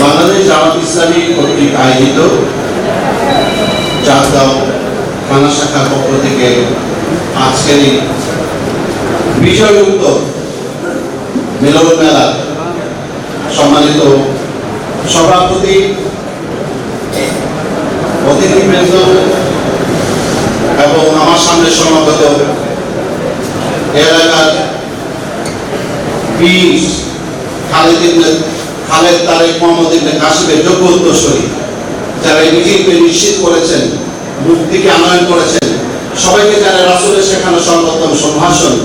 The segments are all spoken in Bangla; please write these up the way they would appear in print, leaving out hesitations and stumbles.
বাংলাদেশ জামাত ইসলামী কর্তৃক আয়োজিত চাঁদগাঁও থানা শাখার পক্ষ থেকে আজকের এই বিষয়যুক্ত মিলন মেলা সম্মানিত সভাপতি, অতিথিবৃন্দ এবং আমার সামনে সমাগত এলাকার বীর খালেদ তারেক মোহাম্মদ ইবনে কাসিমের যোগ্য উত্তরসূরি, যারা এই মিছিলকে নিশ্চিত করেছেন, মুক্তিকে আনয়ন করেছেন, সবাইকে যারা রাসূলের শেখানো সর্বোত্তম সম্ভাষণ,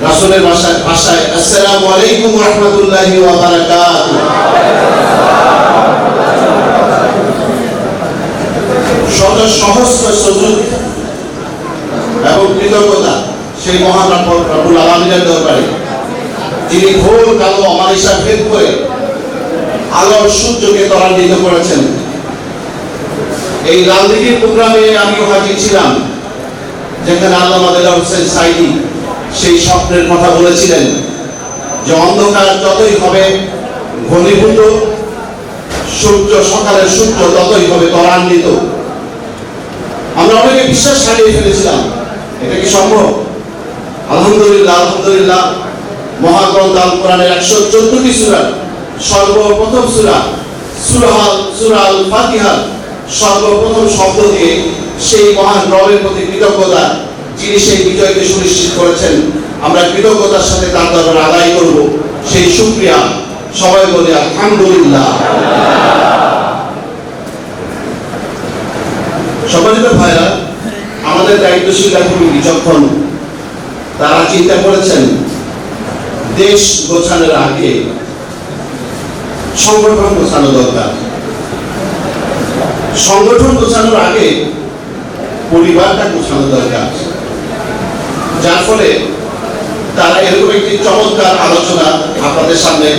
রাসূলের ভাষায় আসসালামু আলাইকুম ওয়া রাহমাতুল্লাহি ওয়া বারাকাতুহু। সহস্র সুজুদ এবং কৃতজ্ঞতা সেই মহান রব্বুল আলামিনের দরবারে, যিনি ঘোর কালো অমানিসা ভেদ করে আলোর সূর্যকে ত্বরান্বিত করেছেন। এই লালদিঘির প্রোগ্রামে আমিও হাজির ছিলাম, যেখানে আল্লামা দেলোয়ার হোসেন সাঈদী সেই স্বপ্নের কথা বলেছিলেন যে অন্ধকার যতই হবে ঘনীভূত, সকালের সূর্য ততই হবে ত্বরান্বিত। আমরা অনেকে বিশ্বাস হারিয়ে ফেলেছিলাম, এটা কি সম্ভব? আলহামদুলিল্লাহ, আলহামদুলিল্লাহ, মহাগ্রন্থ আল কোরআনের 114টি সূরার সর্বপ্রথম সূরা আল ফাতিহা সর্বপ্রথম শব্দ দিয়ে সেই মহান রবের প্রতি কৃতজ্ঞতা, যিনি সেই বিজয়কে সুনিশ্চিত করেছেন, আমরা কৃতজ্ঞতার সাথে তার দরবারে আদায় করব সেই শুকরিয়া। সবাই বলি আলহামদুলিল্লাহ। সম্মানিত ভাইরা, আমাদের দায়িত্বশীল কমিটি যখন তারা চিন্তা করেছেন দেশ গোছানোর আগে সংগঠন গোছানো দরকার, সংগঠন গোছানোর আগে পরিবারটা গোছানো দরকার, যার ফলে তারা এরকম একটি চমৎকার আলোচনা আপনাদের সামনে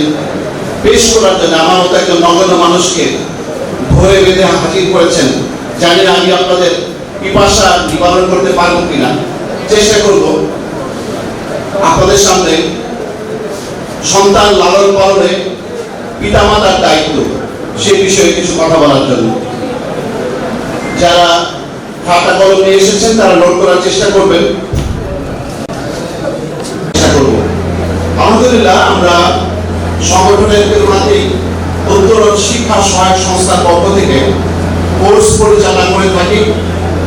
পেশ করার জন্য আমার মতো একজন নগণ্য মানুষকে ধরে বেঁধে হাজির করেছেন। জানি না আমি আপনাদের পিপাসা নিবারণ করতে পারবো কিনা, চেষ্টা করব আপনাদের সামনে সন্তান লালন পালনে পিতামাতার দায়িত্ব সেই বিষয়ে কিছু কথা বলার জন্য। যারা খাতা কলম নিয়ে এসেছেন তারা নোট করার চেষ্টা করবেন। আলহামদুলিল্লাহ, আমরা সংগঠনের প্রেরণাতেই উত্তরণ শিক্ষা সহায়ক সংস্থার পক্ষ থেকে কোর্স পরিচালনা করে থাকি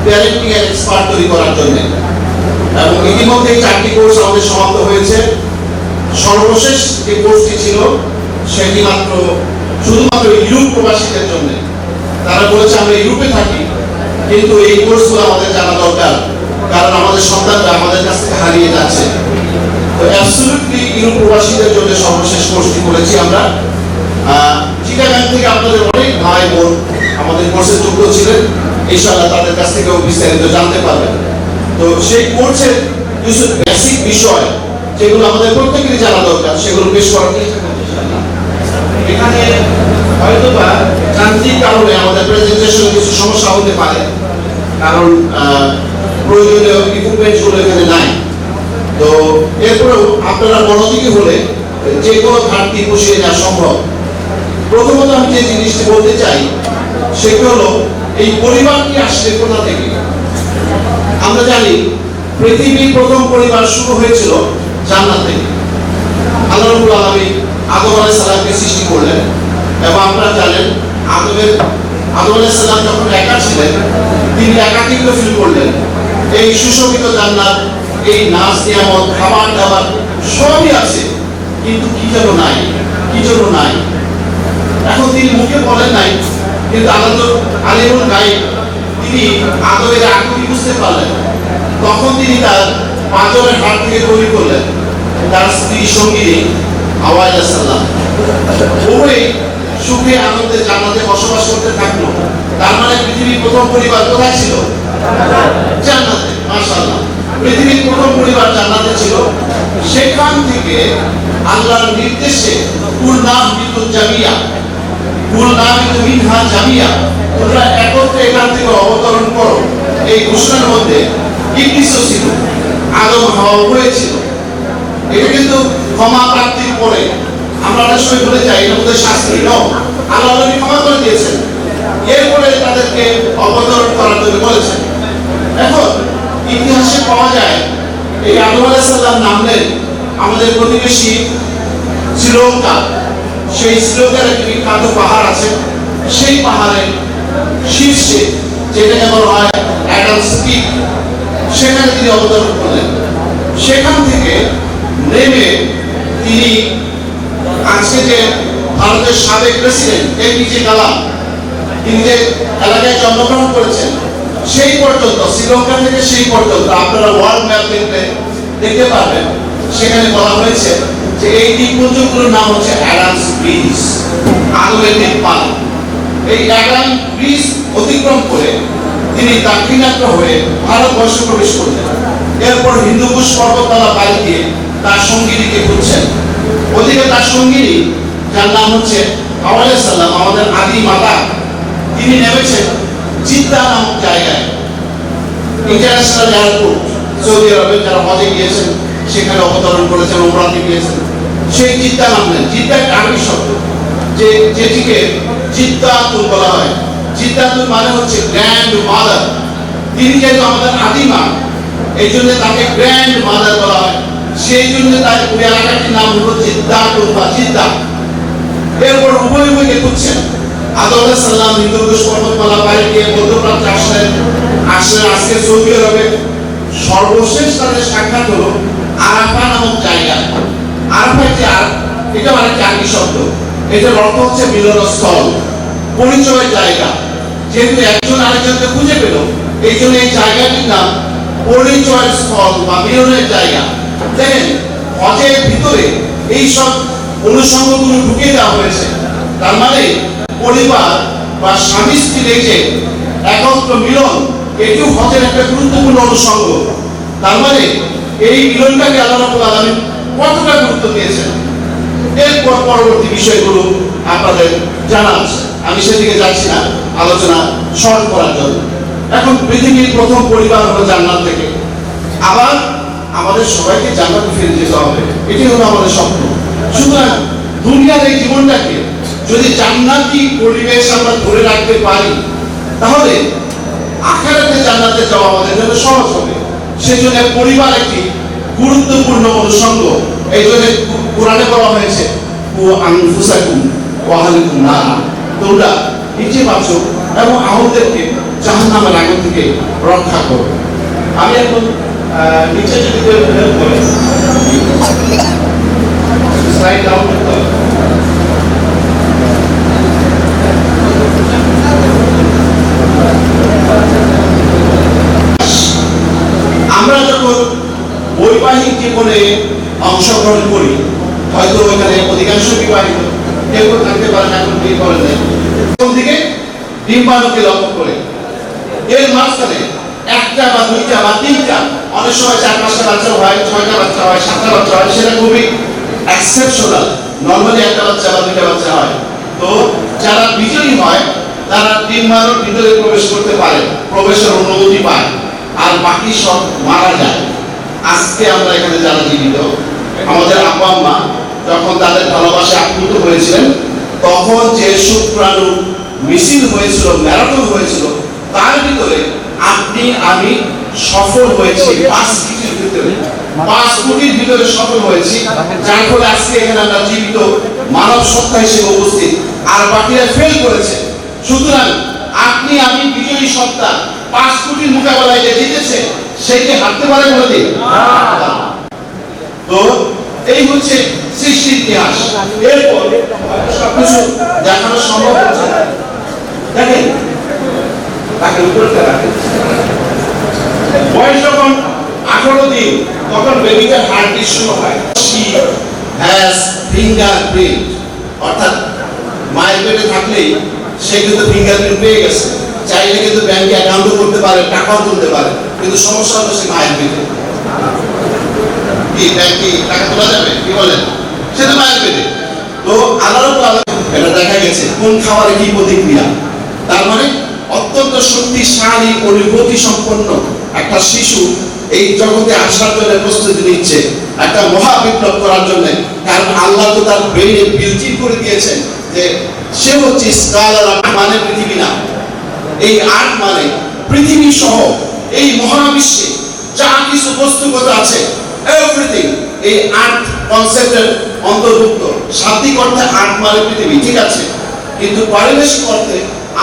প্যারেন্টিং এর এক্সপার্ট তৈরি করার জন্য, এবং ইতিমধ্যে 4টি কোর্স আমাদের সমাপ্ত হয়েছে। সর্বশেষ যে কোর্সটি ছিল সেটি শুধুমাত্র ইউরোপ প্রবাসীদের জন্য। তারা বলেছে আমরা ইউরোপে থাকি, কিন্তু এই কোর্সগুলো আমাদের জানা দরকার, কারণ আমাদের সন্তানরা আমাদের কাছ থেকে হারিয়ে যাচ্ছে। তো অ্যাবসলিউটলি ইউরোপ প্রবাসীদের জন্য সর্বশেষ কোর্সটি করেছি আমরা। চিটাগাং থেকে আপনাদের অনেক ভাই বোন আমাদের কোর্সে যুক্ত ছিলেন, ইনশাআল্লাহ তাদের কাছ থেকেও বিস্তারিত জানতে পারবেন। তো সেই কোর্সের কিছু বেসিক বিষয় যেগুলো আমাদের প্রত্যেকেরই জানা দরকার, সেগুলো পেশ করার চেষ্টা করব ইনশাআল্লাহ। এখানে হয়তোবা যান্ত্রিক কারণে আমাদের প্রেজেন্টেশনে কিছু সমস্যা হতে পারে, কারণ প্রয়োজনীয় ইকুইপমেন্টগুলো এখানে নাই। তো এরপরেও আপনারা মনোযোগী হলে যে কোনো ঘাটতি পুষিয়ে নেওয়া সম্ভব। প্রথমত আমি যে জিনিসটি বলতে চাই সেটি হলো এই পরিবারটি আসলে কোথা থেকে। আমরা জানি পৃথিবীর প্রথম পরিবার শুরু হয়েছিল জান্নাত থেকে। আল্লাহ রাব্বুল আলামিন আদম আলাইহিস সালামকে সৃষ্টি করলেন, এবং আপনারা জানেন আদম আলাইহিস সালাম যখন একা ছিলেন তিনি একাকিত্ব ফিল করলেন। এই সুশোভিত জান্নাত, এই নাজ নিয়ামত, খাবার দাবার সবই আছে, কিন্তু কি যেন নাই। এখন তিনি মুখে বলেন নাই, কিন্তু আল্লাহ আলিমুল গায়ব তিনি আদমের আকৃতি বুঝতে পারলেন। তখন তিনি তার পাঁজরের হাত থেকে তৈরি করলেন তার স্ত্রী সঙ্গী হাওয়া আলাইহিস সালাম। উভয়ই সুখে আনন্দে জান্নাতে বসবাস করতে থাকলো। তার মানে পৃথিবীর প্রথম পরিবার কোথায় ছিল? জান্নাতে। মাশাআল্লাহ। পৃথিবীর প্রথম পরিবার জান্নাতে ছিল, সেখান থেকে আল্লাহর নির্দেশে মিনহা জামিয়া, তোমরা একত্রে এখান থেকে অবতরণ করো, এই ঘোষণার মধ্যে ইবলিসও ছিল, আদম হাওয়া হয়েছিল। এটা কিন্তু ক্ষমা প্রাপ্তির পরে আমরা অনেক সময় বলে যাই এটা বোধহয় শাস্তি নয়, আল্লাহ নবী ক্ষমা করে দিয়েছেন, এরপরে তাদেরকে অবতরণ করার জন্য বলেছেন। এখন ইতিহাসে পাওয়া যায় এই আদম আলাইহিস সালাম নামলেন আমাদের প্রতিবেশী শ্রীলঙ্কা, সেই শ্রীলঙ্কার একটি বিখ্যাত পাহাড় আছে, সেই পাহাড়ের শীর্ষে যেটাকে বলা হয় অ্যাডামস পিক, সেখানে তিনি অবতরণ করলেন। সেখান থেকে নেমে তিনি আজকে যে ভারতের সাবেক প্রেসিডেন্ট এপিজে কালাম, তিনি যে এলাকায় জন্মগ্রহণ করেছেন, সেই পর্যন্ত শ্রীলঙ্কা থেকে সেই পর্যন্ত আপনারা ওয়ার্ল্ড ম্যাপ দেখতে পারবেন, সেখানে বলা হয়েছে যে এই দ্বীপপুঞ্জগুলোর নাম হচ্ছে অ্যাডামস ব্রিজ, আদমের দ্বীপমালা। এই অ্যাডাম ব্রিজ অতিক্রম করে তিনি দাক্ষিণাত্য হয়ে ভারতবর্ষে প্রবেশ করলেন। এরপর হিন্দুকুশ পর্বতমালা পাড়ি দিয়ে তার সঙ্গিনীকে খুঁজছেন। ওদিকে তার সঙ্গিনী, যার নাম হচ্ছে হাওয়া আলাইহিস সালাম, আমাদের আদি মাতা, তিনি নেমেছেন জিদ্দা নামক জায়গায়, ইন্টারন্যাশনাল এয়ারপোর্ট, সৌদি আরবে যারা হজে গিয়েছেন সেখানে অবতরণ করেছেন, ওমরাতে গিয়েছেন, সেই জিদ্দা নামলেন। জিদ্দা একটা আরবি শব্দ, যেটিকে জিদ্দাতুল বলা হয়। জিদ্দাতুল মানে হচ্ছে গ্র্যান্ড মাদার। তিনি যেহেতু আমাদের আদিমা, এই জন্য তাকে গ্র্যান্ড মাদার বলা হয়, সেই জন্য তার ওই এলাকাটির নাম হলো জিদ্দাতুল বা জিদ্দা। এরপর উভয় উভয়কে খুঁজছেন। আদম আলাইহিস সালাম হিন্দুকুশ পর্বতমালা পাড়ি দিয়ে মধ্যপ্রাচ্যে আসলেন। আজকে সৌদি আরবে সর্বশেষ তাদের সাক্ষাৎ হলো আরাফা নামক জায়গায়। আরাফা এটা আরেকটি আরবি শব্দ, এটার অর্থ হচ্ছে মিলনস্থল, পরিচয়ের জায়গা। যেহেতু একজন আরেকজনকে খুঁজে পেল, এই জন্য এই জায়গাটির নাম পরিচয়ের স্থল বা মিলনের জায়গা। দেখেন, হজের ভিতরে এই সব অনুষঙ্গগুলো ঢুকিয়ে দেওয়া হয়েছে। তার মানে পরিবার বা স্বামী স্ত্রীর এই যে একত্র মিলন, এটিও হজের একটা গুরুত্বপূর্ণ অনুষঙ্গ। তার মানে এই মিলনটাকে আল্লাহ রাব্বুল আলামিন কতটা গুরুত্ব দিয়েছেন, এরপর পরবর্তী বিষয়গুলো আপনাদের জানা আছে, আমি সেদিকে যাচ্ছি না, আলোচনা সহজ করার জন্য। এখন পৃথিবীর প্রথম পরিবার হলো জান্নাত থেকে, আবার আমাদের সবাইকে জান্নাতে ফিরে যেতে হবে, এটি হলো আমাদের স্বপ্ন। সুতরাং দুনিয়ার এই জীবনটাকে যদি জান্নাতি পরিবেশ আমরা ধরে রাখতে পারি, তাহলে আখিরাতে জান্নাতে যাওয়া আমাদের জন্য সহজ হবে। সেজন্য পরিবার একটি গুরুত্বপূর্ণ অনুষঙ্গ। এই জন্য কোরআনে বলা হয়েছে কু আনফুসাকুম ওয়া আহলিকুম নার, তোমরা নিজে বাঁচো এবং আমাদেরকে জাহান্নামের আগুন থেকে রক্ষা করো। আমি এখন নিচে যদি হেল্প করে স্লাইড ডাউন করতে হবে। আমরা যখন বৈবাহিক জীবনে অংশগ্রহণ করি, হয়তো ওইখানে অধিকাংশ বিবাহিত, কেউ থাকতে পারেন এখন বিয়ে করেন নাই, প্রথম দিকে ডিম্বাণুকে লক্ষ্য করে, এর মাঝখানে একটা বা দুইটা বা তিনটা, অনেক সময় 4-5টা বাচ্চা হয়, 6টা বাচ্চা হয়, 7টা বাচ্চা হয়, সেটা খুবই এক্সেপশনাল। নরমালি একটা বাচ্চা বা দুইটা বাচ্চা হয়। তো যারা বিজয়ী হয় তারা ডিম্বাণুর ভিতরে প্রবেশ করতে পারে, প্রবেশের অনুমতি পায়, আর বাকি সব মারা যায়। আজকে আমরা এখানে যারা জীবিত, আমাদের আব্বা আম্মা যখন তাদের ভালোবাসা আপ্লুত হয়েছিলেন, তখন যে শুক্রাণু মিছিল হয়েছিল, ম্যারাথন হয়েছিল, তার ভিতরে আপনি আমি সফল হয়েছি 5 কোটির ভিতরে, 5 কোটির ভিতরে সফল হয়েছি, যার ফলে আজকে এখানে আমরা জীবিত মানব সত্তা হিসেবে উপস্থিত, আর বাকিরা ফেল করেছে। সুতরাং আপনি আমি বিজয়ী সত্তা, 5 কোটির মোকাবেলায় যে জিতেছে সেই কি হারতে পারে কোনোদিন? তো এই হচ্ছে সৃষ্টির ইতিহাস। এরপর সবকিছু দেখানো সম্ভব হচ্ছে। দেখেন, তাকে উপরে রাখেন, বয়স যখন 18 দিন, তখন বেবিটার হার্টবিট শুরু হয়। শি হ্যাজ ফিঙ্গারপ্রিন্ট, অর্থাৎ মায়ের পেটে থাকলেই সে কিন্তু ফিঙ্গারপ্রিন্ট পেয়ে গেছে। চাইলে কিন্তু ব্যাংকে অ্যাকাউন্টও করতে পারে, টাকাও তুলতে পারে, কিন্তু সমস্যা হলো সে মায়ের পেটে। কি ব্যাংকে টাকা তোলা যাবে? কি বলেন? সেটা মায়ের পেটে। তো আল্লাহ রাব্বুল আলামিন এটা দেখা গেছে কোন খাবারে কি প্রতিক্রিয়া। তার মানে অত্যন্ত শক্তিশালী অনুভূতি সম্পন্ন একটা শিশু এই জগতে আসার জন্য প্রস্তুতি নিচ্ছে একটা মহা বিপ্লব করার জন্য। কারণ আল্লাহ তো তার ব্রেইনে বিল্ট ইন করে দিয়েছেন যে সে হচ্ছে স্কালার, মানে পৃথিবী না, এই আর্ট মানে পৃথিবী সহ এই মহাবিশ্বে যা কিছু বস্তুগত আছে এভরিথিং এই আর্ট কনসেপ্টের অন্তর্ভুক্ত। শাব্দিক অর্থে আর্ট মানে পৃথিবী, ঠিক আছে, কিন্তু পারিবেশিক অর্থে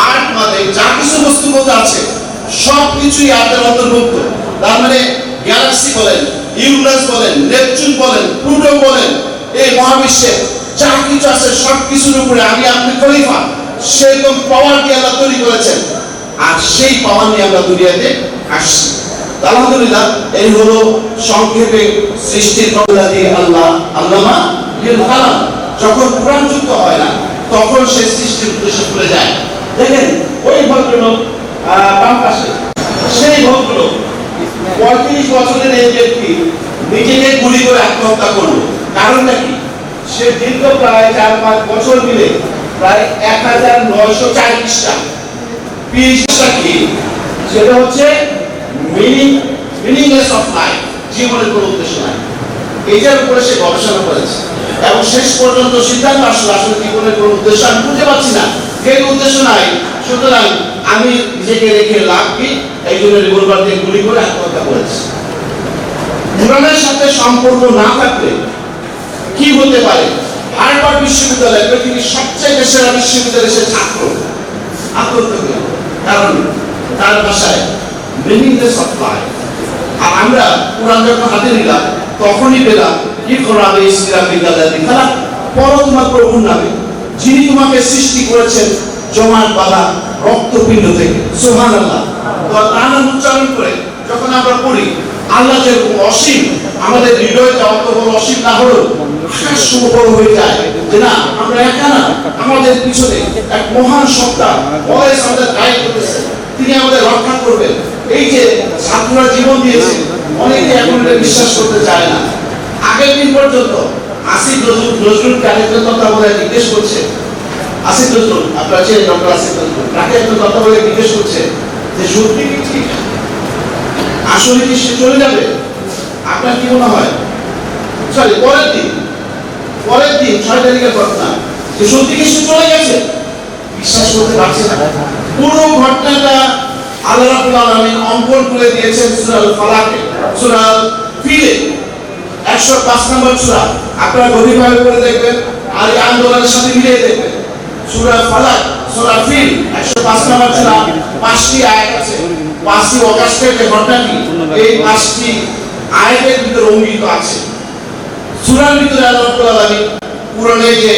আর্ট মানে যা কিছু বস্তুগত আছে সব কিছুই আর্টের অন্তর্ভুক্ত। তার মানে গ্যালাক্সি বলেন, ইউরেনাস বলেন, নেপচুন বলেন, প্লুটো বলেন, এই মহাবিশ্বে যা কিছু আছে সব কিছুর উপরে আমি আপনি খলিফা, সেরকম পাওয়ার দিয়ে আল্লাহ তৈরি করেছেন। আর সেই পাওয়ার নিয়ে আমরা দুনিয়াতে আসছি। আলহামদুলিল্লাহ, এই হলো সংক্ষেপে সৃষ্টির কল্লা দিয়ে আল্লাহ আল্লামা বিল কালাম। যখন কোরআন যুক্ত হয় না তখন সে সৃষ্টির উদ্দেশ্য ভুলে যায়। দেখেন ওই ভদ্রলোক বাম পাশে, সেই ভদ্রলোক 35 বছরের এই ব্যক্তি নিজেকে গুলি করে আত্মহত্যা করলো। কারণটা কি? সে দীর্ঘ প্রায় 4-5 বছর মিলে প্রায় 1940টা পিএইচডি কি, সেটা হচ্ছে মিনিংলেস অফ লাইফ, জীবনের কোনো উদ্দেশ্য নাই, এটার উপরে সে গবেষণা করেছে এবং শেষ পর্যন্ত সিদ্ধান্ত আসলে আসলে জীবনের কোনো উদ্দেশ্য আমি খুঁজে পাচ্ছি না, এর উদ্দেশ্য নাই, সুতরাং আমি নিজেকে রেখে লাভ কি, এই জন্য রিভলভার দিয়ে গুলি করে আত্মহত্যা করেছে। কোরআনের সাথে সম্পর্ক না থাকলে কি হতে পারে? হার্ভার্ড বিশ্ববিদ্যালয় পৃথিবীর সবচেয়ে সেরা বিশ্ববিদ্যালয়ের সে ছাত্র আত্মহত্যা করে, কারণ তার ভাষায় মিনিংলেস অফ লাইফ। আর আমরা কোরআন যখন হাতে নিলাম তখনই পেলাম কি করাবে ইসলাম বিদ্যালয় খেলা পড়ো তোমার প্রভুর নামে, যিনি তোমাকে সৃষ্টি করেছেন জমাট বাঁধা রক্তপিণ্ড থেকে। সুবহানাল্লাহ। তো তার নাম উচ্চারণ করে যখন আমরা পড়ি, আল্লাহ যে অসীম, আমাদের হৃদয়টা অত বড় অসীম না হলেও আকাশ সমবড় হয়ে যায় যে না আমরা একা না, আমাদের পিছনে এক মহান সত্তা অলওয়েজ আমাদের গাইড করতেছে, তিনি আমাদের রক্ষা করবেন। এই যে ছাত্ররা জীবন দিয়েছে, অনেকে এখন এটা বিশ্বাস করতে চায় না। আগের দিন পর্যন্ত আসিফ নজরুল কালেক্টর তত্ত্বাবধায়ক জিজ্ঞেস করছে, আসিফ নজরুল আপনারা চেনেন, ডক্টর আসিফ নজরুল, তাকে একজন তত্ত্বাবধায়ক জিজ্ঞেস করছে যে সত্যি কি ঠিক, আসলে কি সে চলে যাবে? আপনার কি মনে হয়? সরি, পরের দিন 6 তারিখের ঘটনা, যে সত্যি কি সে চলে গেছে? বিশ্বাস করতে পারছে না। পুরো ঘটনাটা আল্লাহ রাব্বুল আলামিন অঙ্কন করে দিয়েছেন সূরা আল ফালাকে, সূরা আল ফিলে 105 নম্বর সূরা। আপনারা গভীরভাবে পড়ে দেখবেন আর এই আন্দোলনের সাথে মিলিয়ে দেখবেন। সূরা ফালাক, সূরা ফিল 105 নম্বর সূরা, 5টি আয়াত আছে। 5টি অগাস্টের যে ঘটনাটি, এই 5টি আয়াতের ভিতরে অঙ্কিত আছে। সূরার ভিতরে আল্লাহ রাব্বুল আলামিন পুরাণে যে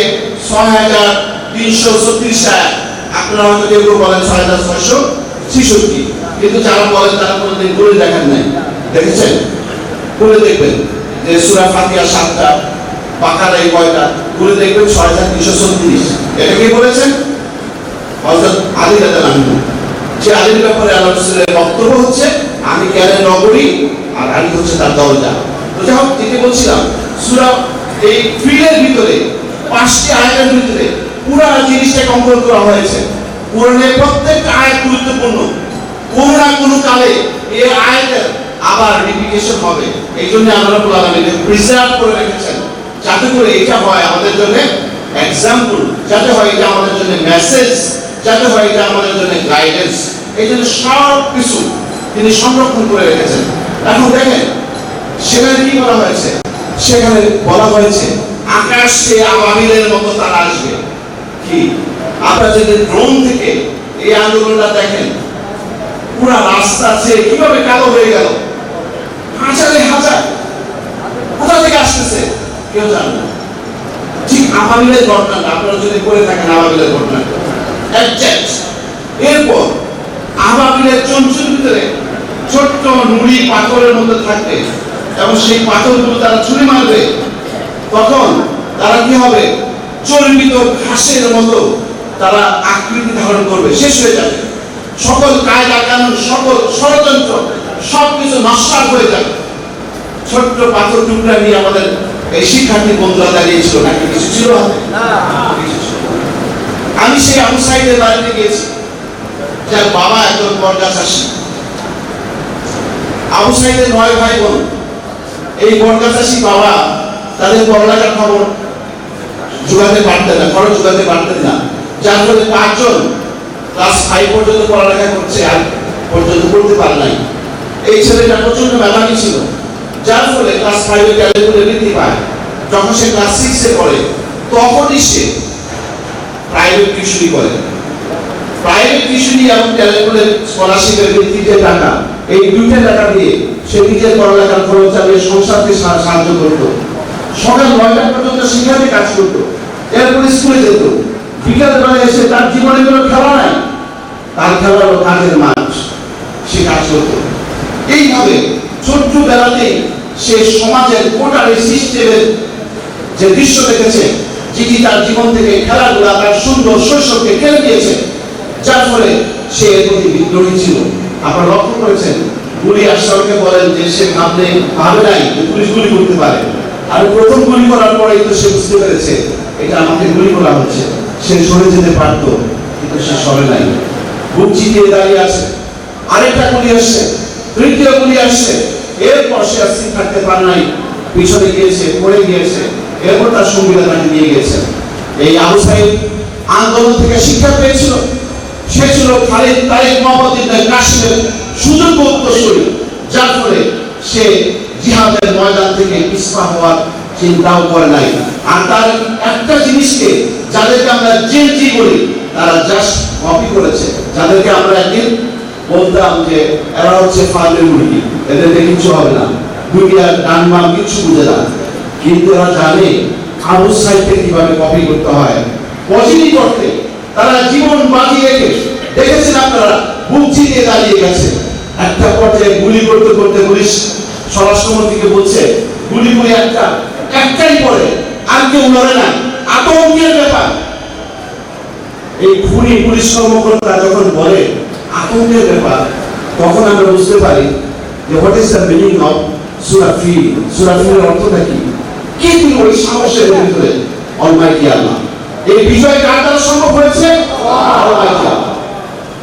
6336 আয়াত, আপনারা হয়তো কেউ বলেন 6666, কিন্তু যারা বলেন তারা কোনোদিন পড়ে দেখেন নাই। দেখেছেন? পড়ে দেখবেন যে সূরা ফাতিহা 7টা, বাকারা 9টা, পড়ে দেখবেন 6336। এটা কে বলেছেন? হযরত আলী রাদিয়াল্লাহু আনহু। যে আলীর ব্যাপারে আল্লাহ রাসূলের বক্তব্য হচ্ছে আমি জ্ঞানের নগরী আর আলী হচ্ছে তার দরজা। তো যাই হোক, যেটা বলছিলাম, সূরা এই ফিলের ভিতরে 5টি আয়াতের ভিতরে পুরো জিনিসটাকে অঙ্কন করা হয়েছে। কোরআনের প্রত্যেকটা আয়াত গুরুত্বপূর্ণ, কোন না কোন কালে এই আয়াতের আবার রিপিটেশন হবে। এই জন্য আল্লাহ রাব্বুল আলামিন প্রিজার্ভ করে রেখেছেন, যাতে করে এটা হয় আমাদের জন্য এক্সাম্পল, যাতে হয় এটা আমাদের জন্য মেসেজ, যাতে হয় এটা আমাদের জন্য গাইডেন্স। এই জন্য সব কিছু তিনি সংরক্ষণ করে রেখেছেন। এখন দেখেন সেখানে কি বলা হয়েছে? সেখানে বলা হয়েছে আকাশে আবাবিলের মতো তারা আসবে। কি আপনারা যদি ড্রোন থেকে এই আন্দোলনটা দেখেন, পুরো রাস্তা কিভাবে কালো হয়ে গেল, হাজারে হাজার কোথা থেকে আসতেছে কেউ জানে না। ঠিক আবাবিলের ঘটনাটা আপনারা যদি পড়ে থাকেন, আবাবিলের ঘটনাটা একজ্যাক্ট। এরপর আবাবিলের চঞ্চুর ভিতরে ছোট্ট নুড়ি পাথরের মধ্যে থাকবে এবং সেই পাথরগুলো তারা ছুঁড়ে মারবে, তখন তারা কি হবে? চর্বিত ঘাসের মতো তারা আকৃতি ধারণ করবে, শেষ হয়ে যাবে। সকল কায়দা কানুন, সকল ষড়যন্ত্র সবকিছু নস্বাত হয়ে যাবে। ছোট্ট পাথর টুকরা নিয়ে আমাদের এই শিক্ষার্থী বন্ধুরা দাঁড়িয়েছিল, নাকি কিছু ছিল হাতে? কিছু ছিল না। আমি সেই আবু সাইদের বাড়িতে গিয়েছি, যার বাবা একজন বরগাছ চাষী। আবু সাইদের 9 ভাই বোন। এই বরগাছ চাষী বাবা তাদের পড়ালেখার খবর জোগাতে পারতেন না, খরচ জোগাতে পারতেন না, যার ফলে 5 জন ক্লাস 5 পর্যন্ত পড়ালেখা করছে, আর পর্যন্ত পড়তে পারে নাই। এই ছেলেটা প্রচন্ড মেধাবী ছিল, যার ফলে ক্লাস 5 এ ট্যালেন্টে বৃদ্ধি পায়। যখন সে ক্লাস 6 এ পড়ে, তখনই সে প্রাইভেট টিউশনি করে। প্রাইভেট টিউশনি এবং ট্যালেন্টে স্কলারশিপের ভিত্তিতে টাকা, এই দুইটা টাকা দিয়ে সে নিজের পড়ালেখার খরচ চালিয়ে সংসারকে সাহায্য করত। সকাল 9টা পর্যন্ত শিক্ষাতে কাজ করত, এরপরে স্কুলে যেত। বিকাল বেলা এসে তার জীবনে কোনো খেলা নাই, তার খেলা হলো কাজের মাঠ, সে কাজ করত। এইভাবে ছোট্ট বেলাতেই সে সমাজের কোটারি সিস্টেমের যে দৃশ্য দেখেছে, যেটি তার জীবন থেকে খেলাধুলা, তার সুন্দর শৈশবকে কেড়ে নিয়েছে, যার ফলে সে এর প্রতি বিদ্রোহী ছিল। আপনারা লক্ষ্য করেছেন, গুলি আশরাফকে বলেন যে সে ভাবে নাই যে পুলিশ গুলি করতে পারে, আর প্রথম গুলি করার পরেই তো সে বুঝতে পেরেছে এটা আমাকে গুলি করা হচ্ছে। সে সরে যেতে পারত, কিন্তু সে সরে নাই, বুক চিতিয়ে দাঁড়িয়ে আছে। আরেকটা গুলি আসছে, তৃতীয় গুলি আসছে, এরপর সে আর স্থির থাকতে পারে নাই, পিছনে গিয়েছে, পড়ে গিয়েছে। এরপর তার সঙ্গীরা তাকে নিয়ে গেছে। এই আবু সাইদ আন্দোলন থেকে শিক্ষা পেয়েছিল। সে ছিল খালিদ তারেক মোহাম্মদ ইবনে কাসিমের সুযোগ্য উত্তরসূরি, যার ফলে সে জিহাদের ময়দান থেকে পিছপা হওয়ার চিন্তাও করে নাই। আর তার একটা জিনিসকে, যাদেরকে আমরা জেনজি বলি, তারা জাস্ট কপি করেছে। যাদেরকে আমরা একদিন বলতাম যে এরা হচ্ছে ফার্মের মুরগি, এদেরকে কিছু হবে না, দুনিয়ার ডান বাম কিছু বুঝে না, কিন্তু এরা জানে আবু সাইদকে কিভাবে কপি করতে হয়, পজিটিভ করতে। তারা জীবন বাজি রেখে, দেখেছেন আপনারা, বুক চিতিয়ে দাঁড়িয়ে গেছে। একটা পর্যায়ে গুলি করতে করতে পুলিশ স্বরাষ্ট্রমন্ত্রীকে বলছে, গুলি করে একটাই পড়ে, আর কেউ লড়ে না, আতঙ্কের ব্যাপার। এই খুনি পুলিশ কর্মকর্তা যখন বলে আতঙ্কের ব্যাপার, তখন আমরা বুঝতে পারি যে what is the meaning of Surah Fil. Surah ফিলের অর্থটা কি? কে দিল ওই সাহসের ভিতরে? অলমাইটি আল্লাহ। এই বিজয় কার দ্বারা সম্ভব হয়েছে? অলমাইটি আল্লাহ।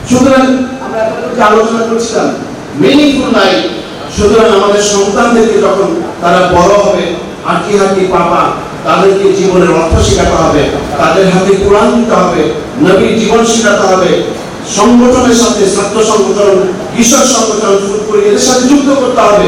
সুতরাং আমরা এতটুকু আলোচনা করছিলাম মিনিংফুল লাইফ। সুতরাং আমাদের সন্তানদেরকে যখন তারা বড় হবে, হাঁটি হাঁটি পাপা, তাদেরকে জীবনের অর্থ শেখাতে হবে, তাদের হাতে কোরআন দিতে হবে, নবীর জীবন শেখাতে হবে, সংগঠনের সাথে ছাত্র সংগঠন, কৃষক সংগঠন, ফুটবল এদের সাথে যুক্ত করতে হবে,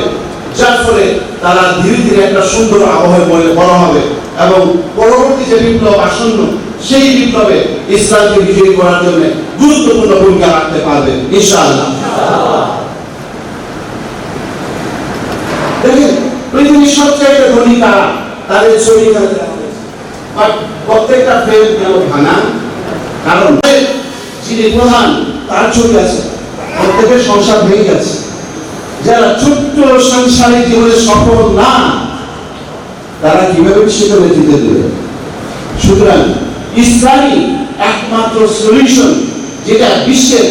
যার ফলে তারা ধীরে ধীরে একটা সুন্দর আবহাওয়ায় বড় হবে এবং পরবর্তী যে বিপ্লব আসন্ন, সেই বিপ্লবে ইসলামকে বিজয়ী করার জন্য গুরুত্বপূর্ণ ভূমিকা রাখতে পারবে ইনশাআল্লাহ। দেখেন, পৃথিবীর সবচেয়ে ধনী তারা, তাদের ছবি এখানে দেওয়া হয়েছে, বাট প্রত্যেকটা ফ্রেম কেন ভাঙা? কারণ যিনি প্রধান তার ছবি আছে, প্রত্যেকের সংসার ভেঙে গেছে। যারা ছোট্ট সাংসারিক জীবনে সফল না, তারা কিভাবে সেটা নেতৃত্ব দেবে? সুতরাং ইসলামই একমাত্র সলিউশন, যেটা বিশ্বের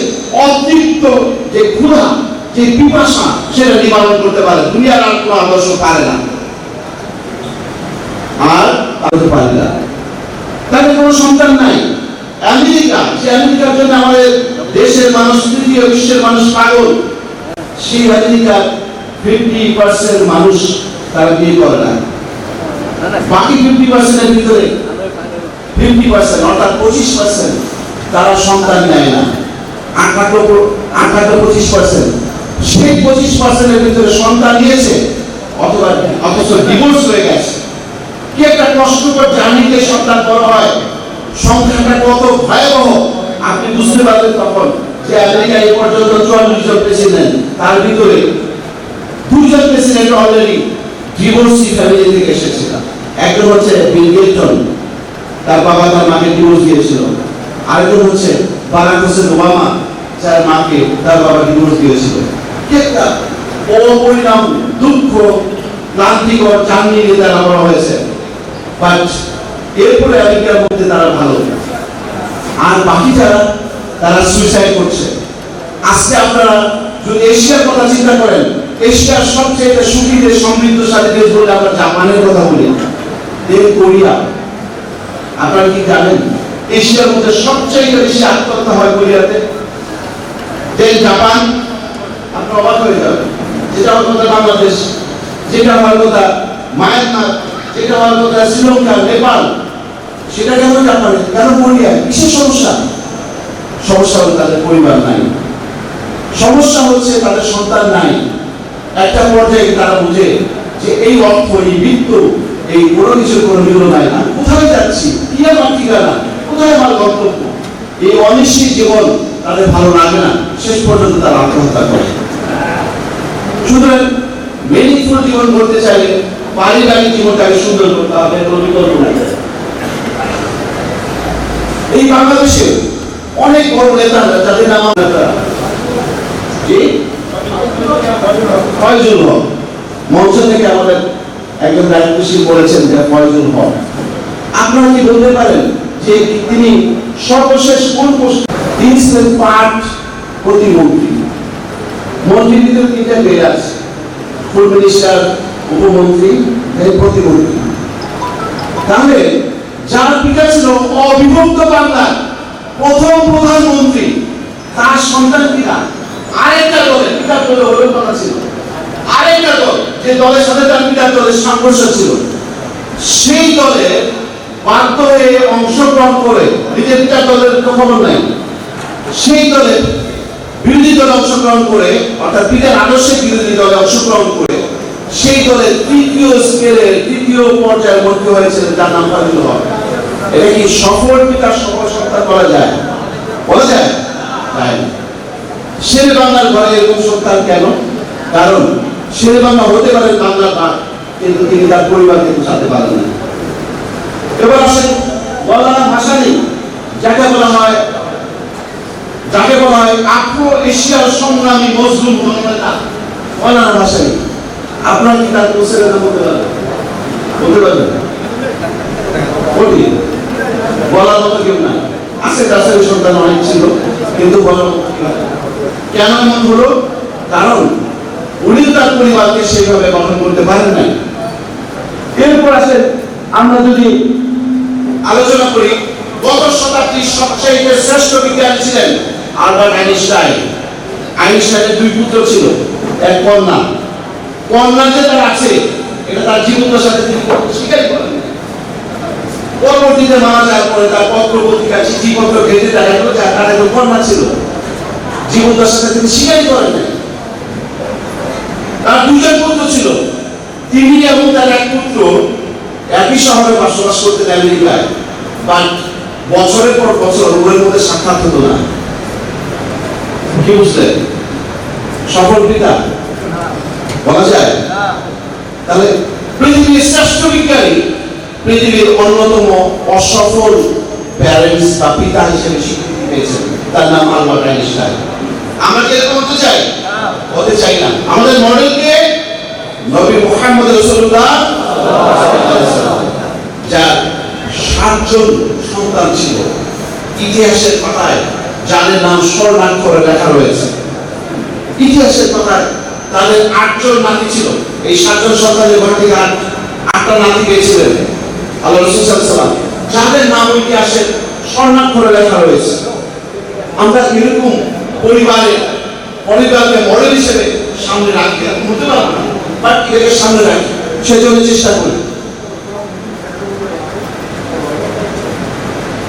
অতৃপ্ত যে ক্ষুধা, যে পিপাসা, সেটা নিবারণ করতে পারে। দুনিয়ার আর কোনো আদর্শ পারে না, আর পারতে পারে না। তাদের কোনো সন্তান নাই। আমেরিকা, যে আমেরিকার জন্য আমাদের দেশের মানুষ, তৃতীয় বিশ্বের মানুষ পাগল, সেই আমেরিকার 50% মানুষ তারা বিয়ে করে না। বাকি 50% এর ভিতরে 50% অর্থাৎ 25% তারা সন্তান নেয় না। 28-25% সেই 25% এর ভিতরে সন্তান নিয়েছে, অথচ ডিভোর্স হয়ে গেছে। কি একটা কষ্টকর জার্নিতে সন্তান বড় হয়, সংখ্যাটা কত ভয়াবহ আপনি বুঝতে পারবেন তখন যে আমেরিকা এই পর্যন্ত 44 জন প্রেসিডেন্ট, তার ভিতরে 2 জন প্রেসিডেন্ট অলরেডি ডিভোর্সি ফ্যামিলি থেকে এসেছিল। একজন হচ্ছে বিল গেটস, তার বাবা তার মাকে ডিভোর্স দিয়েছিল। আরেকজন হচ্ছে বারাক হোসেন ওবামা, যার মাকে তার বাবা ডিভোর্স দিয়েছিল। কি একটা অপরিণাম, দুঃখ, ক্লান্তিকর জার্নি নিয়ে তারা বড় হয়েছে। বাট এরপরে আমেরিকার মধ্যে তারা ভালো, আর বাকি যারা তারা সুইসাইড করছে। আজকে আপনারা যদি এশিয়ার কথা চিন্তা করেন, এশিয়ার সবচেয়ে সুখী দেশ, সমৃদ্ধশালী দেশ বলে আমরা জাপানের কথা বলি, দেন কোরিয়া। আপনারা কি জানেন এশিয়ার মধ্যে সবচেয়ে বেশি আত্মহত্যা হয় কোরিয়াতে? দেন জাপান। আপনি অবাক হয়ে যাবেন। যেটা হওয়ার কথা বাংলাদেশ, যেটা হওয়ার কথা মায়ানমার, যেটা হওয়ার কথা শ্রীলঙ্কা, নেপাল, সেটা কেন জাপানে, কেন কোরিয়ায়? কিসের সমস্যা? সমস্যা হলো তাদের পরিবার নাই, সমস্যা হচ্ছে তাদের সন্তান নাই। একটা পর্যায়ে তারা বুঝে যে এই অর্থ, এই বৃত্ত, এই কোনো কিছুর কোনো মূল্য নাই। না কোথায় যাচ্ছি, কি আমার ঠিকানা, কোথায় আমার গন্তব্য? এই অনিশ্চিত জীবন তাদের ভালো লাগে না, শেষ পর্যন্ত তারা আত্মহত্যা করে। সুতরাং মেনিংফুল জীবন করতে চাইলে পারিবারিক জীবনটাকে সুন্দর করতে হবে, কোনো বিকল্প নাই। এই বাংলাদেশে অনেক বড় নেতা যাদের নাম ফয়জুল হক, মঞ্চ থেকে আমাদের একজন দায়িত্বশীল বলেছেন যে ফয়জুল হক। আপনারা কি বলতে পারেন যে তিনি সর্বশেষ কোন পোস্টে? তিনি ছিলেন পাট প্রতিমন্ত্রী। মন্ত্রীর ভিতরে তিনটা গ্রেড আছে, ফুল মিনিস্টার, উপমন্ত্রী, প্রতিমন্ত্রী। তাহলে যার পিতা ছিল অবিভক্ত বাংলার প্রথম প্রধানমন্ত্রী, তার সন্তান কিনা আরেকটা দলের, পিতার দলে হলেও কথা ছিল, আরেকটা দল যে দলের সাথে তার পিতার দলের সংঘর্ষ ছিল, সেই দলে বাধ্য হয়ে অংশগ্রহণ করে, নিজের পিতার দলের খবর নাই, সেই দলে বিরোধী দলে অংশগ্রহণ করে, অর্থাৎ পিতার আদর্শের বিরোধী দলে অংশগ্রহণ করে সেই দলের তৃতীয় স্কেলের তৃতীয় পর্যায়ের মন্ত্রী হয়েছিলেন, যার নাম ফয়জুল হক। এটা কি সফল পিতার সফল সন্তান বলা যায়? বলা যায়? শেরে বাংলার ঘরে এরকম সন্তান কেন? কারণ শেরে বাংলা হতে পারে বাংলার ভাগ, কিন্তু তিনি তার পরিবারকে বোঝাতে পারেন না। এবার আসেন মওলানা ভাসানী, যাকে বলা হয় আফ্রো এশিয়ার সংগ্রামী মজলুম নেতা মওলানা ভাসানী। আপনার কি তার কোর্সের কথা বলতে পারবেন? বলতে পারবেন? বলার মতো কেউ নাই। আছে কাছের সন্তান অনেক ছিল, কিন্তু বলার মতো কেন এমন হলো? কারণ উনি তার পরিবারকে সেইভাবে গঠন করতে পারেন নাই। এরপর আসেন আমরা যদি আলোচনা করি, গত শতাব্দীর সবচেয়ে শ্রেষ্ঠ বিজ্ঞানী ছিলেন আলবার্ট আইনস্টাইন। আইনস্টাইনের দুই পুত্র ছিল, এক কন্যা। কন্যা যে তার আছে, এটা তার জীবনের সাথে তিনি স্বীকারই করেন। পরবর্তীতে মারা যাওয়ার পরে তার পত্র পত্রিকা, চিঠিপত্র ঘেঁটে দেখা গেল যে তার একজন কন্যা ছিল, জীবনের সাথে তিনি স্বীকারই করেন নাই। তার দুজন পুত্র ছিল, তিনি এবং তার এক পুত্র একই শহরে বসবাস করতেন আমেরিকায়, বাট বছরের পর বছর উভয়ের মধ্যে সাক্ষাৎ হতো না। কি বুঝলেন? সফল পিতা বলা যায়? তাহলে পৃথিবীর শ্রেষ্ঠ বিজ্ঞানী, পৃথিবীর অন্যতম অসফল প্যারেন্টস বা পিতা হিসেবে স্বীকৃতি পেয়েছেন, তার নাম আলবার্ট আইনস্টাইন। আমরা কি এরকম হতে চাই? হতে চাই না। আমাদের মডেলকে নবী মুহাম্মদ রাসূলুল্লাহ যার 7 জন সন্তান ছিল, ইতিহাসের পাতায় যাদের নাম স্বর্ণাক্ষরে লেখা রয়েছে। ইতিহাসের পাতায় তাদের 8 জন নাতি ছিল। এই 7 জন সন্তানের ঘর থেকে 8টা নাতি পেয়েছিলেন আল্লাহ রাসূল সাল্লাল্লাহু আলাইহি ওয়াসাল্লাম, যাদের নাম ইতিহাসে স্বর্ণাক্ষরে লেখা রয়েছে। আমরা এরকম পরিবারকে মডেল হিসেবে সামনে রাখতে হতে পারবো না, বাট এটাকে সামনে রাখি, সেজন্য চেষ্টা করি।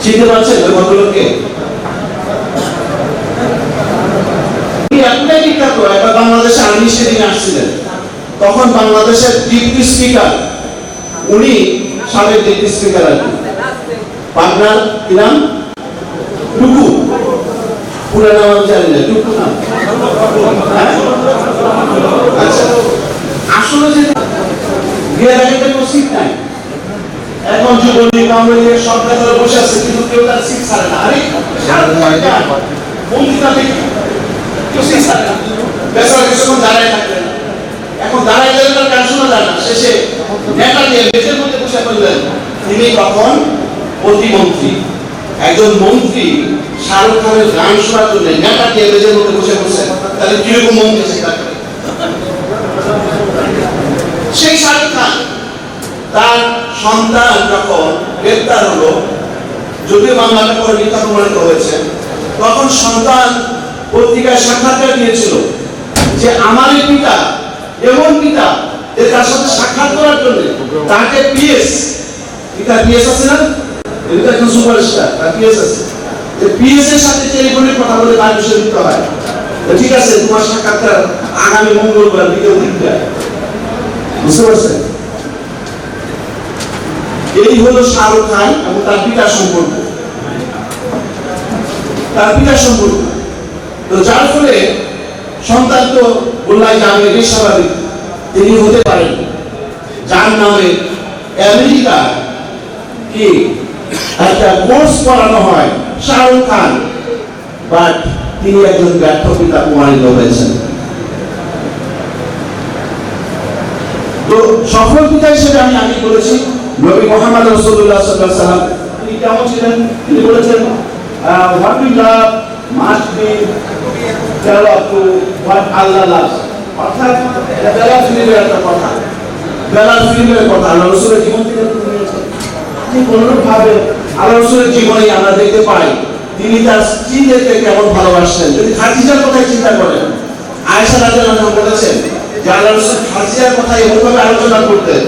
চিনতে পারছেন ওই ভদ্রলোককে? বাংলাদেশে আর্মি সেদিন আসছিলেন, তখন বাংলাদেশের ডিপটি স্পিকার, উনি সাবেক ডিপটি স্পিকার আর কি, পাবনার কি নাম? টুকু, পুরো নাম আমি জানি না, টুকু নাম। আচ্ছা, আসলে যে বিয়ের আগে তো সিট নাই, এখন যুবলীগ আওয়ামী লীগের সব নেতারা বসে আছে, কিন্তু কেউ তার সিট ছাড়ে না। আরে মন্ত্রী না দেখি কেউ সিট ছাড়ে না, বেচারা কিছুক্ষণ দাঁড়ায় থাকলেন। এখন দাঁড়ায় গেলে তার গান শোনা যায় না, শেষে নেতা দিয়ে বেতের মধ্যে বসে পড়লেন। তিনি তখন প্রতিমন্ত্রী, একজন মন্ত্রী শাহরুখ খানের গান শোনার জন্য নেতা দিয়ে বেতের মধ্যে বসে পড়ছেন, তাহলে কিরকম মন্ত্রী সেটা? সেই শাহরুখ খান তার সন্তান যখন গ্রেপ্তার হলো, যদিও মামলাটা পরে মিথ্যা প্রমাণিত হয়েছে, তখন সন্তান পত্রিকায় সাক্ষাৎকার দিয়েছিল যে আমার এই পিতা এমন পিতা যে তার সাথে সাক্ষাৎ করার জন্য তাকে পিএস আছে না, এটা একজন সুপারস্টার, তার পিএস আছে, যে পিএস এর সাথে টেলিফোনে কথা বলে তার বিষয়ে দিতে হয়। ঠিক আছে, তোমার সাক্ষাৎকার আগামী মঙ্গলবার বিকেল 3টায়। বুঝতে পারছেন? এই হলো শাহরুখ খান এবং তার পিতার সম্পর্ক, তার পিতার সম্পর্ক। তো যার ফলে সন্তান তো বললাই যাবে, এটি স্বাভাবিক, তিনি হতে পারেন যার নামে আমেরিকা কি একটা কোর্স করানো হয় শাহরুখ খান, বাট তিনি একজন ব্যর্থ পিতা প্রমাণিত হয়েছেন। তো সফল পিতা হিসেবে আমি আগে বলেছি নবী মুহাম্মদ রাসূলুল্লাহ সাল্লাল্লাহু আলাইহি ওয়াসাল্লাম, তিনি কেমন ছিলেন? তিনি বলেছেন what we love must be developed to what Allah loves। অর্থাৎ এটা বেলাল ফিল্মের একটা কথা, বেলাল ফিল্মের কথা আল্লাহ রাসূলের জীবন থেকে ঠিক অনুরূপভাবে আল্লাহ রাসূলের জীবনে আমরা দেখতে পাই তিনি তার স্ত্রীদেরকে কেমন ভালোবাসতেন। যদি খাদিজার কথা চিন্তা করেন, আয়েশা রাদিয়াল্লাহু আনহা বলেছেন যে আল্লাহ রাসূল খাদিজার কথা এমনভাবে আলোচনা করতেন,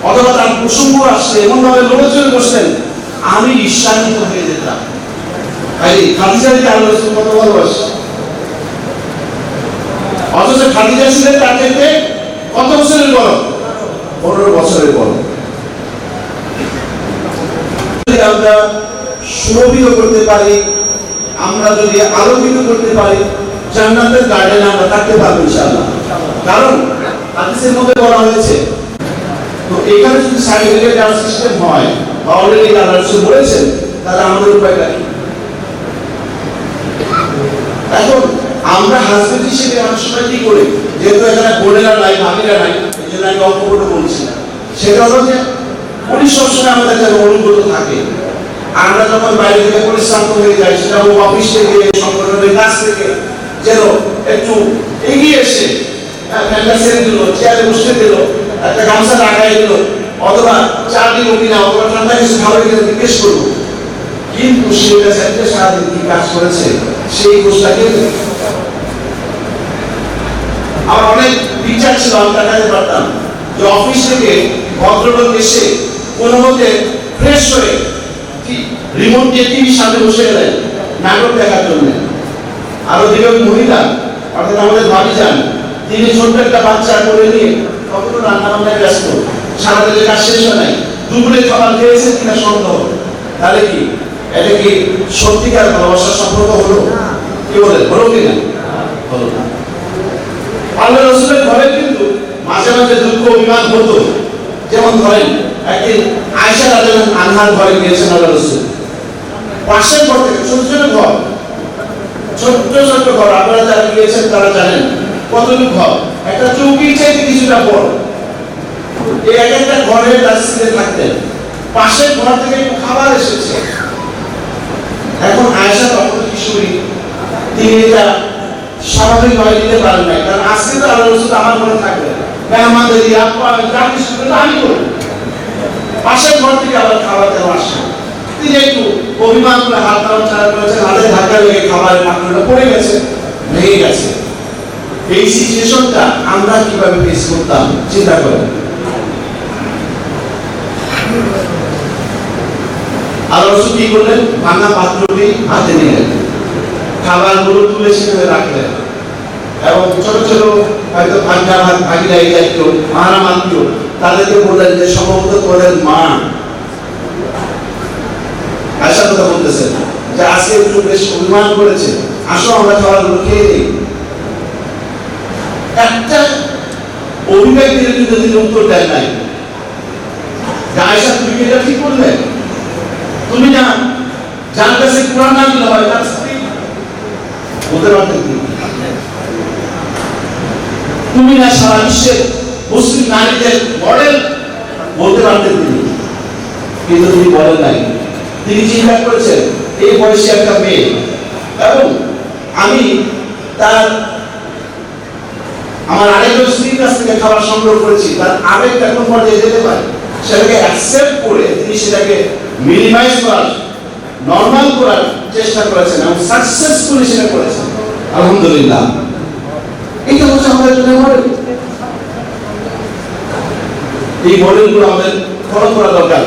অথবা তার প্রসঙ্গ আসছে এমনভাবে লোকজন বসতেন, আমি ঈর্ষান্বিত হয়ে যেতাম। তাই খাদিজাকে আল্লাহ রাসূল কত ভালোবাসেন, অথচ খাদিজা ছিলেন তার থেকে কত বছরের বড়? 15 বছরের বড়। আমরা সুরভিত করতে পারি, আমরা যদি আলোকিত করতে পারি, জান্নাতের গার্ডেনে আমরা থাকতে পারবো ইনশাআল্লাহ। কারণ হাদিসের মধ্যে বলা হয়েছে, তো এখানে যদি সার্টিফিকেট দেওয়ার সিস্টেম হয়, অলরেডি আল্লাহ রাসূল বলেছেন, তাহলে আমাদের উপায়টা কি? এখন আমরা হাজবেন্ড হিসেবে অনেক সময় কি করি, যেহেতু এখানে বোনেরা নাই, ভাবিরা নাই, এই জন্য আমি অল্প করে বলছি, সেটা হলো যে উনি সবসময় আমাদের কাছে অনুগত থাকে। আমরা যখন বাইরে থেকে পরিশ্রান্ত হয়ে যাই, সেটা হোক অফিস থেকে, সংগঠনের কাছ থেকে, যেন একটু এগিয়ে এসে ফ্যানটা ছেড়ে দিল, চেয়ারে বসতে দিল, একটা গামছা লাগাই দিল, অথবা চা দিল কিনা, অথবা ঠান্ডা কিছু খাবার কিনা জিজ্ঞেস করবো, কিন্তু সেটা চাইতে সারাদিন কি কাজ করেছে সেই কোষটাকে আমার অনেক বিচার ছিল, আমি দেখাতে পারতাম যে অফিস থেকে ভদ্রলোক এসে কোনো মতে ফ্রেশ হয়ে রিমোট দিয়ে টিভির সামনে বসে গেলেন নাটক দেখার জন্য। আরো যেরকম মহিলা, অর্থাৎ আমাদের ভাবি যান, তিনি ছোট্ট একটা বাচ্চা করে নিয়ে কখনো রান্না বান্নায় ব্যস্ত, সারাদিনের কাজ শেষ হয় নাই, দুপুরে খাবার খেয়েছেন কিনা সন্দেহ। তাহলে কি এটা কি সত্যিকার ভালোবাসার সম্পর্ক হলো? কি বলেন, হলো কিনা? হলো না। আল্লাহ রাসূলের ঘরে কিন্তু মাঝে মাঝে দুঃখ অভিমান হতো। যেমন ধরেন একদিন আয়েশা রাদিয়াল্লাহু আনহার ঘরে গিয়েছেন আল্লাহ রাসূল, পাশের ঘর থেকে ছোট ছোট ঘর, ছোট্ট ছোট্ট ঘর, আপনারা যারা গিয়েছেন তারা জানেন কতটুকু ঘর, একটা চৌকির চাইতে কিছুটা বড়। এই এক একটা ঘরের রাস্তাতে থাকতেন, পাশের ঘর থেকে খাবার এসেছে। এখন আয়েশা তখন কিশোরী, তিনি এটা স্বাভাবিকভাবে নিতে পারেন নাই, কারণ আজকে তো আল্লাহ রাসূল আমার ঘরে থাকবেন, মেহমানদের যা কিছু আমি করবো, পাশের ঘর থেকে আবার খাবার দেওয়া আসে। তিনি একটু অভিমান করে হাত নাড়াচাড়া করেছেন, হাতে ধাক্কা লেগে খাবারের পাত্রটা পড়ে গেছে, ভেঙে গেছে। এই সিচুয়েশনটা আমরা কিভাবে ফেস করতাম চিন্তা করেন। আল্লাহ রাসূল কি করলেন? ভাঙা পাত্রটি হাতে নিলেন, খাবারগুলো তুলে সেখানে রাখলেন, এবং ছোট ছোট হয়তো ভাগিরা এই দায়িত্ব মারাম আত্মীয়, তাদেরকে বললেন যে সম্ভবত তোদের মা আয়েশা কথা বলতেছেন যে আজকে একটু বেশ অভিমান করেছে, আসো আমরা খাবারগুলো খেয়ে নিই। একটা অভিযোগ দিলে যদি উত্তর দেয় নাই, আয়েশা তুমি কি এটা ঠিক করলে? তুমি না যার কাছে কোরআন নাযিল হয় তার স্ত্রী বলতে পারতেন, তুমি না সারা বিশ্বের মুসলিম নারীদের মডেল বলতে পারতেন তিনি, কিন্তু তিনি বলেন নাই। তিনি চিন্তা করেছেন এই বয়সে একটা মেয়ে, এবং আমি তার আমার আরেকজন স্ত্রীর কাছ থেকে খাবার সংগ্রহ করেছি, তার আবেগটা কোন পর্যায়ে যেতে পারে, সেটাকে অ্যাকসেপ্ট করে তিনি সেটাকে মিনিমাইজ করার, নরমাল করার চেষ্টা করেছেন এবং সাকসেসফুলি সেটা করেছেন, আলহামদুলিল্লাহ। এটা হচ্ছে আমাদের জন্য মডেল। এই মডেলগুলো আমাদের ফলো করা দরকার।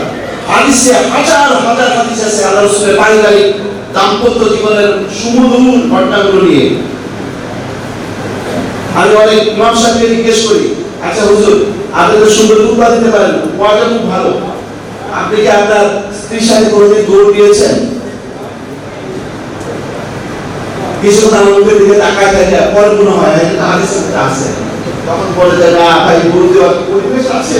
হাদিসে হাজার হাজার হাদিস আছে আল্লাহ রাসূলের পারিবারিক দাম্পত্য জীবনের সুমধুর ঘটনাগুলো নিয়ে। আমি অনেক ইমাম সাহেবকে জিজ্ঞেস করি, আচ্ছা হুজুর, আপনি তো সুন্দর খুতবা দিতে পারেন, ওয়াজটা খুব ভালো, আপনি কি আপনার স্ত্রীর সাথে কোনোদিন দৌড় দিয়েছেন? কিছু তার মুখের দিকে তাকায় থাকে, পরে মনে হয় এটা হাদিসে আছে, তখন বলে যে না ভাই, দৌড় দেওয়ার পরিবেশ আছে,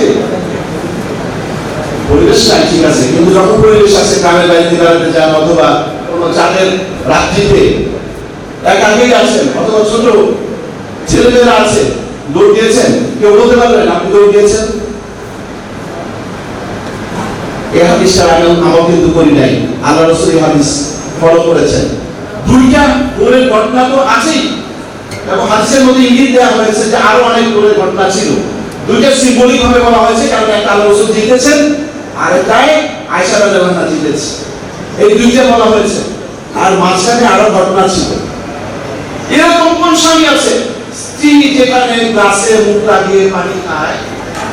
পরিবেশ নাই, ঠিক আছে, কিন্তু যখন পরিবেশ আছে, গ্রামের বাড়িতে বেড়াতে যান অথবা কোনো চাঁদের রাত্রিতে একাই আছেন অথবা ছোট ছেলেমেয়েরা আছে, দৌড় দিয়েছেন? কেউ বলতে পারবেন আপনি দৌড় দিয়েছেন? এই হাদিসটা আমল কিন্তু করি নাই, আল্লাহ রাসূল এই হাদিস ফলো করেছেন। দুইটা দৌড়ের ঘটনা তো আছেই, এবং হাদিসের মধ্যে ইঙ্গিত দেওয়া হয়েছে যে আরো অনেক দৌড়ের ঘটনা ছিল। দুইটা সিম্বলিক ভাবে বলা হয়েছে, কারণ একটা আল্লাহ রাসূল জিতেছেন আর একটাই আয়েশা রাদিয়াল্লাহু আনহা জিতেছে, এই দুইটা বলা হয়েছে। আর মাঝখানে আরো ঘটনা ছিল। এরকম কোন স্বামী আছে স্ত্রী যেখানে গ্লাসে মুখ লাগিয়ে পানি খায়,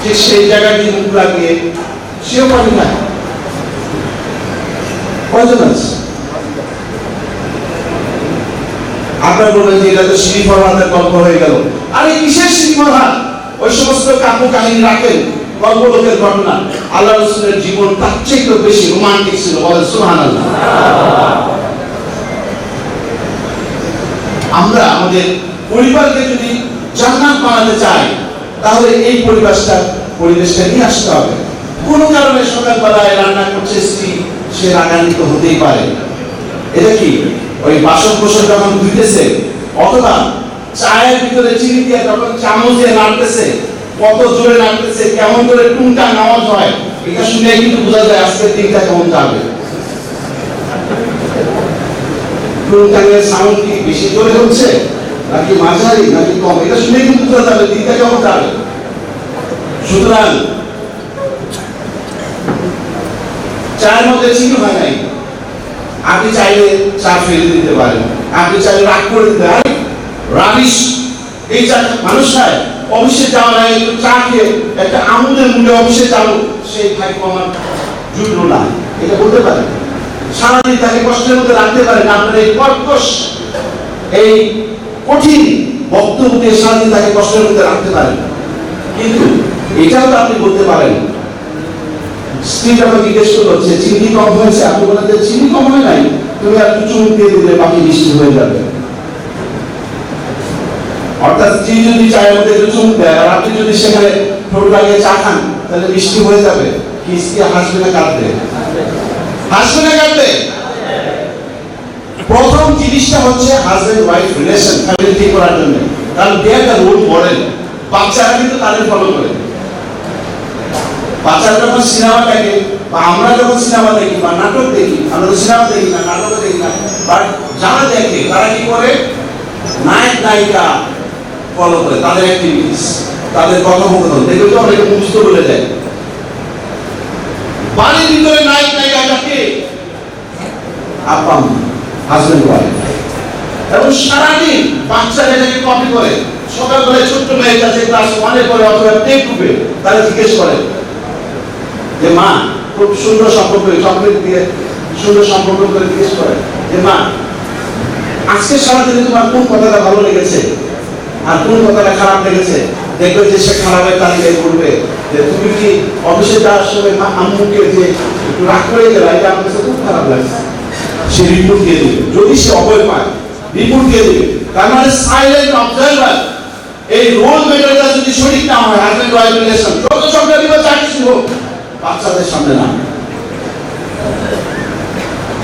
ঠিক সেই জায়গায় মুখ লাগিয়ে সেও পানি খায়? কয়জন আছে? আপনার বলবেন যে এটা তো শ্রী ফরহাদের গল্প হয়ে গেল। আরে কিসের শ্রী ফরহাদ? ওই সমস্ত কাব্য কাহিনী রাখেন, গল্প লোকের ঘটনা। আল্লাহ রাসূলের জীবন তার চেয়ে বেশি রোমান্টিক ছিল, বলেন সুবহানাল্লাহ। আমরা আমাদের পরিবারকে যদি জান্নাত বানাতে চাই, তাহলে এই পরিবেশটা নিয়ে আসতে হবে। কোন কারণে সকালবেলায় রান্না করছে স্ত্রী, সে রাগান্বিত হতেই পারে। এটা কি ওই বাসন কোসন যখন ধুইতেছে অথবা চায়ের ভিতরে চিনি দিয়ে যখন চামচ দিয়ে নাড়তেছে, কত জোরে নাড়তেছে, কেমন করে টুনটা আওয়াজ হয়, এটা শুনে কিন্তু বোঝা যায় আজকের দিনটা কেমন যাবে। টুনটানের সাউন্ড কি বেশি জোরে হচ্ছে নাকি মাঝারি নাকি কম, এটা শুনে কিন্তু বোঝা যাবে দিনটা কেমন যাবে। সুতরাং চায়ের মধ্যে চিনি হয় নাই, আপনি চাইলে চা ফেলে দিতে পারেন, আপনি চাইলে রাগ করে দিতে পারেন। রাবিশ এই চা মানুষ খায়, অফিসে যাওয়া নাই, একটু চা খেয়ে একটা আমুদের মুখে অফিসে যাবো, সেই ভাইকে আমার জুটলো না, এটা বলতে পারেন। সারাদিন তাকে কষ্টের মধ্যে রাখতে পারেন, আপনার এই কর্কশ এই কঠিন বক্তব্য দিয়ে সারাদিন তাকে কষ্টের মধ্যে রাখতে পারেন। কিন্তু এটাও তো আপনি বলতে পারেন, স্ত্রীটা আমাকে জিজ্ঞেস করলো যে চিনি কম হয়েছে, আপনি বলেন যে চিনি কম হয় নাই, তুমি আর একটু চুমুক দিয়ে দিলে বাকি মিষ্টি হয়ে যাবে। অর্থাৎ স্ত্রী যদি চায়ের মধ্যে একটু চুমুক দেয় আর আপনি যদি সেখানে ঠোঁট লাগিয়ে চা খান, তাহলে মিষ্টি হয়ে যাবে। কি স্ত্রী হাসবে না কাঁদবে? হাসবে না কাঁদবে? প্রথম জিনিসটা হচ্ছে হাজবেন্ড ওয়াইফ রিলেশন, ফ্যামিলি ঠিক করার জন্য, কারণ দে আর দ্য রোল মডেল। বাচ্চারা কিন্তু তাদের ফলো করে। বাচ্চারা যখন সিনেমা দেখে বা আমরা যখন সিনেমা দেখি বা নাটক দেখি, আমরা তো সিনেমা দেখি না, নাটকও দেখি না, বাট যারা দেখে তারা কি করে, নায়ক নায়িকা ফলো করে, তাদের অ্যাক্টিভিটিস, তাদের কথোপকথন দেখে তো অনেকে মুখস্থ বলে দেয়। বাড়ির ভিতরে নায়ক নায়িকাকে আপা হাজবেন্ড ওয়াইফ, এবং সারাদিন বাচ্চারা এটাকে কপি করে। সকালবেলায় ছোট্ট মেয়েটা যে ক্লাস 1 এ পড়ে অথবা 10 গ্রুপে, তারা জিজ্ঞেস করে যে মা, খুব সুন্দর সম্পর্ক, চকলেট দিয়ে সুন্দর সম্পর্ক করে জিজ্ঞেস করে যে মা, আজকে সারাদিনে তোমার কোন কথাটা ভালো লেগেছে আর কোন কথাটা খারাপ লেগেছে। দেখবে যে সে খারাপের তালিকায় করবে যে তুমি কি অফিসে যাওয়ার সময় আম্মুকে যে একটু রাগ করে গেলা, এটা আমার কাছে খুব খারাপ লাগছে। সে রিপোর্ট দিয়ে দেবে, যদি সে অভয় পায় রিপোর্ট দিয়ে দেবে। তার মানে সাইলেন্ট অবজারভার। এই রোল মডেলটা যদি সঠিক না হয়, হাজবেন্ড ওয়াইফ রিলেশন যত সংখ্যাটি বা চাকরি হোক, বাচ্চাদের সামনে না,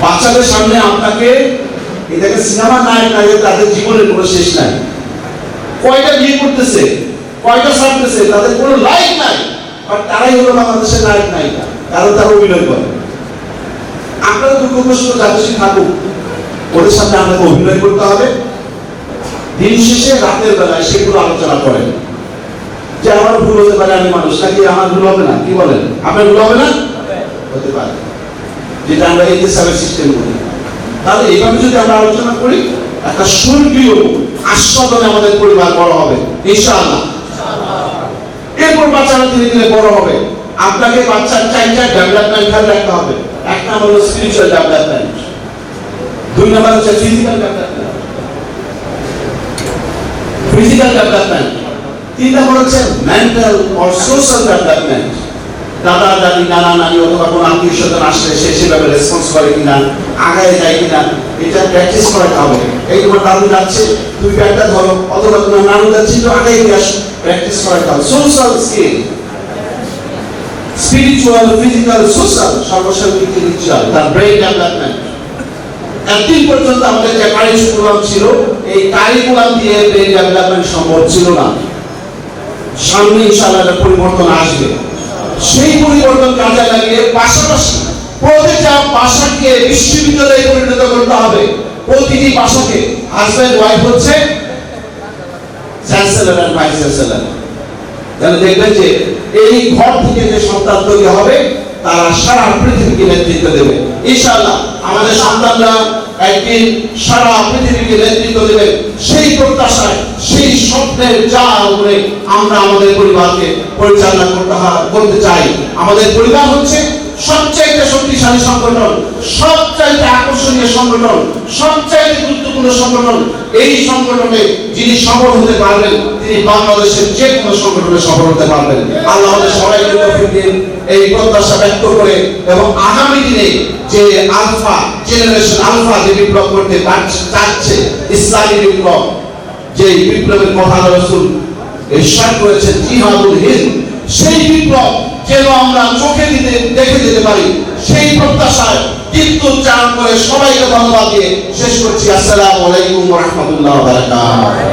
বাচ্চাদের সামনে আপনাকে এটাকে সিনেমা নায়ক নায়ক, তাদের জীবনের কোনো শেষ নাই। কয়টা বিয়ে করতেছে, কয়টা ছাড়তেছে, তাদের কোনো লাইফ নাই, বাট তারাই হলো বাংলাদেশের নায়ক নায়িকা, কারণ তারা অভিনয় করে। আপনারা দুঃখগ্রস্ত যাদের থাকুক, ওদের সামনে আপনাকে অভিনয় করতে হবে, দিন শেষে রাতের বেলায় সেগুলো আলোচনা করেন যে আমার ভুল হতে পারে, আমি মানুষ, নাকি আমার ভুল হবে না? কি বলেন, আপনার ভুল হবে না? হতে পারে, যেটা আমরা এই সার্ভিস সিস্টেম করি। তাহলে এইভাবে যদি আমরা আলোচনা করি, একটা স্বর্গীয় আস্বাদনে আমাদের পরিবার বড় হবে ইনশাআল্লাহ। এরপর বাচ্চারা ধীরে ধীরে বড় হবে। আপনাকে বাচ্চার চারটা ডেভেলপমেন্ট খেয়াল রাখতে হবে। এক নাম্বার হলো স্পিরিচুয়াল ডেভেলপমেন্ট, দুই নাম্বার হচ্ছে ফিজিক্যাল ডেভেলপমেন্ট, তিন নাম্বার হচ্ছে মেন্টাল অর সোশ্যাল ডেভেলপমেন্ট। দাদা দাদি নানা নানি অথবা কোনো আত্মীয় স্বজন আসলে সে সেভাবে রেসপন্স করে কিনা, আগায় যায় কিনা, এটা প্র্যাকটিস করাতে হবে। এই তোমার দাদু যাচ্ছে, তুমি ব্যাগটা ধরো, অথবা তোমার নানু যাচ্ছে, তো আগে দিয়ে আসো, প্র্যাকটিস করাতে হবে। Social skill, spiritual, physical, social, সর্বসার্বিক স্পিরিচুয়াল, তার ব্রেইন ডেভেলপমেন্ট। এতদিন পর্যন্ত আমাদের যে কারিকুলাম ছিল, এই কারিকুলাম দিয়ে ব্রেইন ডেভেলপমেন্ট সম্ভব ছিল না। সামনে ইনশাআল্লাহ পরিবর্তন আসবে। সেই পরিবর্তন কাজে লাগিয়ে পাশাপাশি প্রতিটা বাসাকে বিশ্ববিদ্যালয়ে পরিণত করতে হবে। প্রতিটি বাসাকে হাজব্যান্ড ওয়াইফ হচ্ছে চ্যান্সেলর আর ভাইস চ্যান্সেলর। তাহলে দেখবেন যে এই ঘর থেকে যে সন্তান তৈরি হবে, তারা সারা পৃথিবীকে নেতৃত্ব দেবে ইনশাআল্লাহ। আমাদের সন্তানরা একদিন সারা পৃথিবীকে নেতৃত্ব দেবে। সেই প্রত্যাশায়, সেই স্বপ্নের জাল করে আমরা আমাদের পরিবারকে পরিচালনা করতে চাই। আমাদের পরিবার হচ্ছে সবচাইতে শক্তিশালী সংগঠন, সবচাইতে আকর্ষণীয় সংগঠন, সবচাইতে গুরুত্বপূর্ণ সংগঠন। এই সংগঠনে যিনি সফল হতে পারবেন, তিনি বাংলাদেশের যে কোনো সংগঠনে সফল হতে পারবেন। আল্লাহ আমাদের সবাইকে তৌফিক দিন এই প্রত্যাশা ব্যক্ত করে, এবং আগামী দিনে যে আলফা জেনারেশন, আলফা যে বিপ্লব করতে চাচ্ছে, ইসলামী বিপ্লব, যে বিপ্লবের কথা রাসূল ইরশাদ করেছেন, জিহাদুল হিন্দ, সেই বিপ্লব যেন আমরা চোখে দেখে যেতে পারি, সেই প্রত্যাশায় দীপ্ত উচ্চারণ করে সবাইকে ধন্যবাদ দিয়ে শেষ করছি। আসসালামু আলাইকুম ওয়া রাহমাতুল্লাহি ওয়া বারাকাতুহু।